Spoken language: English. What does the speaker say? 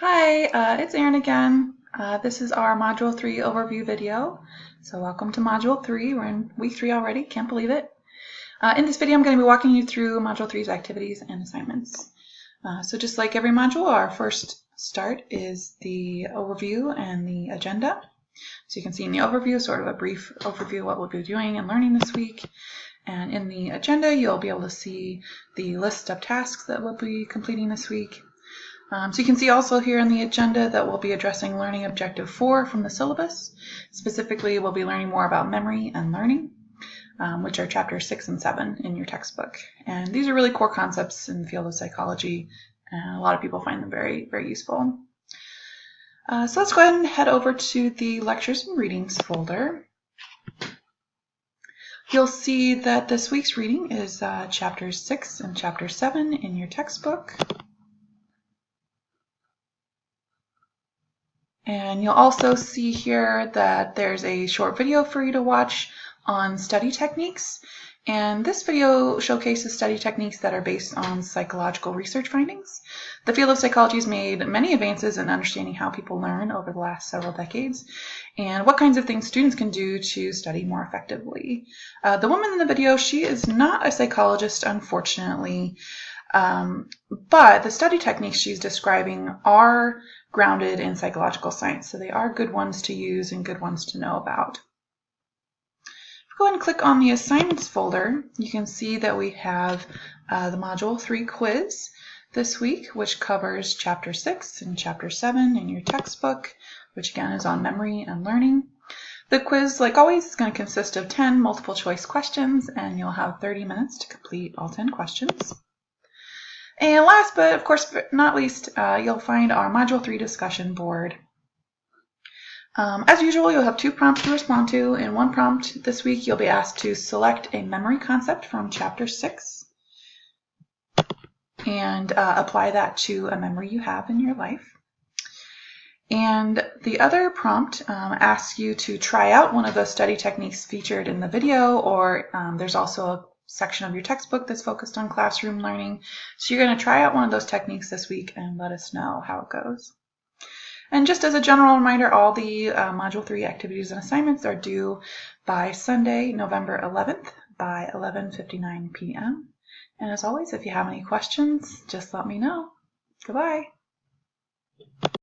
Hi, it's Erin again. This is our Module 3 overview video. So welcome to Module 3. We're in week 3 already, can't believe it. In this video I'm going to be walking you through Module 3's activities and assignments. So just like every module, our first start is the overview and the agenda. So you can see in the overview sort of a brief overview of what we'll be doing and learning this week. And in the agenda you'll be able to see the list of tasks that we'll be completing this week. So you can see also here in the agenda that we'll be addressing Learning Objective 4 from the syllabus. Specifically, we'll be learning more about memory and learning, which are chapters 6 and 7 in your textbook. And these are really core concepts in the field of psychology, and a lot of people find them very, very useful. So let's go ahead and head over to the Lectures and Readings folder. You'll see that this week's reading is chapters 6 and chapter 7 in your textbook. And you'll also see here that there's a short video for you to watch on study techniques. And this video showcases study techniques that are based on psychological research findings. The field of psychology has made many advances in understanding how people learn over the last several decades and what kinds of things students can do to study more effectively. The woman in the video, she is not a psychologist, unfortunately, but the study techniques she's describing are grounded in psychological science, so they are good ones to use and good ones to know about. If we go ahead and click on the assignments folder, you can see that we have the Module 3 quiz this week, which covers Chapter 6 and Chapter 7 in your textbook, which again is on memory and learning. The quiz, like always, is going to consist of 10 multiple choice questions, and you'll have 30 minutes to complete all 10 questions. And last but of course not least, you'll find our Module 3 discussion board. As usual, you'll have 2 prompts to respond to. In one prompt this week, you'll be asked to select a memory concept from Chapter 6 and apply that to a memory you have in your life. And the other prompt asks you to try out one of those study techniques featured in the video, or there's also a section of your textbook that's focused on classroom learning. So you're going to try out one of those techniques this week and let us know how it goes. And just as a general reminder, all the Module 3 activities and assignments are due by Sunday, November 11th by 11:59 p.m. And as always, if you have any questions, just let me know. Goodbye.